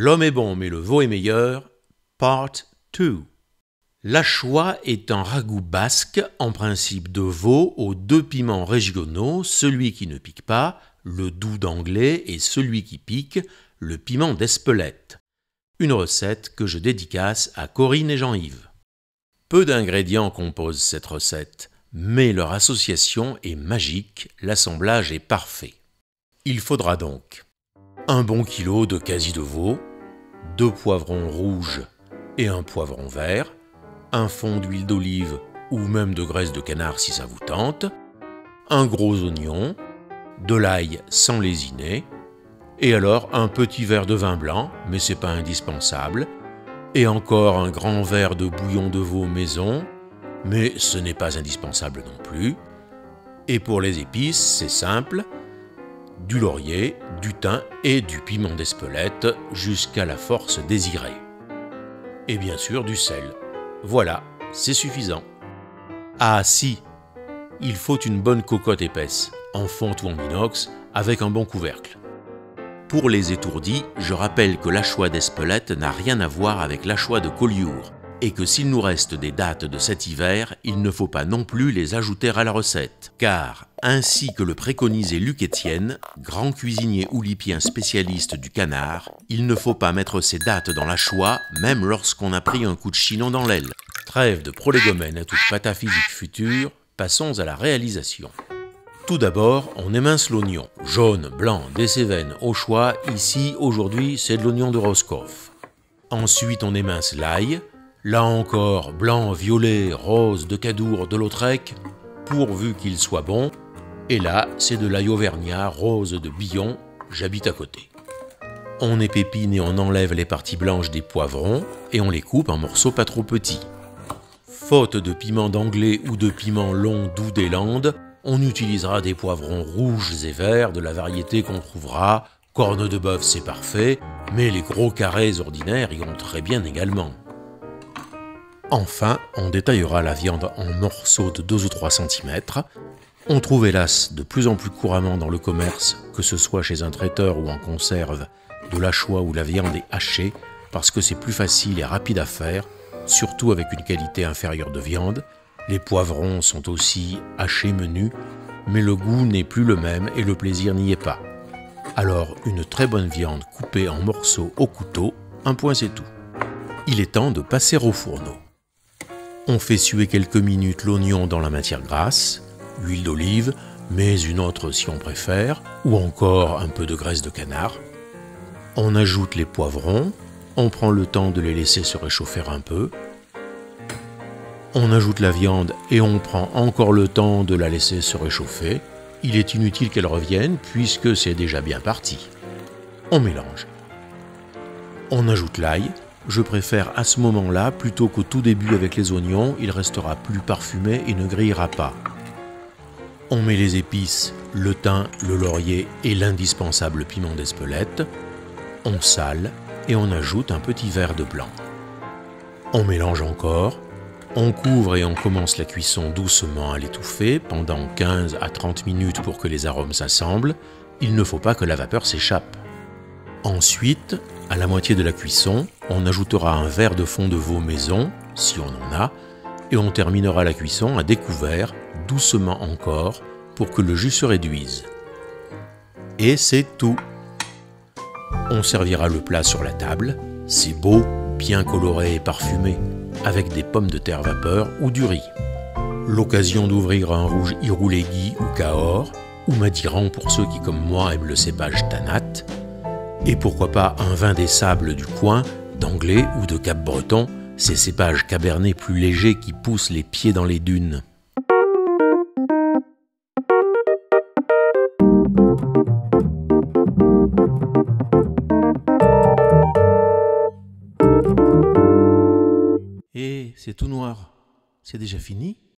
L'homme est bon, mais le veau est meilleur, Part 2. L'Achois est un ragoût basque, en principe de veau, aux 2 piments régionaux, celui qui ne pique pas, le doux d'anglais, et celui qui pique, le piment d'Espelette. Une recette que je dédicace à Corinne et Jean-Yves. Peu d'ingrédients composent cette recette, mais leur association est magique, l'assemblage est parfait. Il faudra donc un bon kilo de quasi de veau, 2 poivrons rouges et un poivron vert, un fond d'huile d'olive ou même de graisse de canard si ça vous tente, un gros oignon, de l'ail sans lésiner, et alors un petit verre de vin blanc, mais c'est pas indispensable, et encore un grand verre de bouillon de veau maison, mais ce n'est pas indispensable non plus. Et pour les épices, c'est simple, du laurier, du thym et du piment d'Espelette jusqu'à la force désirée. Et bien sûr du sel. Voilà, c'est suffisant. Ah si, il faut une bonne cocotte épaisse, en fonte ou en inox, avec un bon couvercle. Pour les étourdis, je rappelle que l'Achois d'Espelette n'a rien à voir avec l'Achois de Collioure, et que s'il nous reste des dattes de cet hiver, il ne faut pas non plus les ajouter à la recette. Car, ainsi que le préconisait Luc Étienne, grand cuisinier oulipien spécialiste du canard, il ne faut pas mettre ces dattes dans l'Achois, même lorsqu'on a pris un coup de chinon dans l'aile. Trêve de prolégomène à toute pataphysique future, passons à la réalisation. Tout d'abord, on émince l'oignon. Jaune, blanc, des Cévennes, au choix. Ici, aujourd'hui, c'est de l'oignon de Roscoff. Ensuite, on émince l'ail. Là encore, blanc, violet, rose, de Cadour, de Lautrec, pourvu qu'il soit bon. Et là, c'est de l'ail auvergnat, rose de Billon, j'habite à côté. On épépine et on enlève les parties blanches des poivrons et on les coupe en morceaux pas trop petits. Faute de piment d'anglais ou de piment long doux des Landes, on utilisera des poivrons rouges et verts de la variété qu'on trouvera. Corne de bœuf, c'est parfait, mais les gros carrés ordinaires iront très bien également. Enfin, on détaillera la viande en morceaux de 2 ou 3 cm. On trouve hélas de plus en plus couramment dans le commerce, que ce soit chez un traiteur ou en conserve, de l'Achois où la viande est hachée, parce que c'est plus facile et rapide à faire, surtout avec une qualité inférieure de viande. Les poivrons sont aussi hachés menus, mais le goût n'est plus le même et le plaisir n'y est pas. Alors, une très bonne viande coupée en morceaux au couteau, un point c'est tout. Il est temps de passer au fourneau. On fait suer quelques minutes l'oignon dans la matière grasse, l'huile d'olive, mais une autre si on préfère, ou encore un peu de graisse de canard. On ajoute les poivrons, on prend le temps de les laisser se réchauffer un peu. On ajoute la viande et on prend encore le temps de la laisser se réchauffer. Il est inutile qu'elle revienne puisque c'est déjà bien parti. On mélange. On ajoute l'ail. Je préfère à ce moment-là plutôt qu'au tout début avec les oignons, il restera plus parfumé et ne grillera pas. On met les épices, le thym, le laurier et l'indispensable piment d'Espelette. On sale et on ajoute un petit verre de blanc. On mélange encore. On couvre et on commence la cuisson doucement à l'étouffer pendant 15 à 30 minutes pour que les arômes s'assemblent. Il ne faut pas que la vapeur s'échappe. Ensuite, à la moitié de la cuisson, on ajoutera un verre de fond de veau maison, si on en a, et on terminera la cuisson à découvert, doucement encore, pour que le jus se réduise. Et c'est tout. On servira le plat sur la table. C'est beau, bien coloré et parfumé, avec des pommes de terre vapeur ou du riz. L'occasion d'ouvrir un rouge Irouléguy ou Cahors, ou Madiran pour ceux qui, comme moi, aiment le cépage Tanat, et pourquoi pas un vin des sables du coin, d'Anglais ou de Cap-Breton, ces cépages cabernets plus légers qui poussent les pieds dans les dunes. Et c'est tout noir. C'est déjà fini ?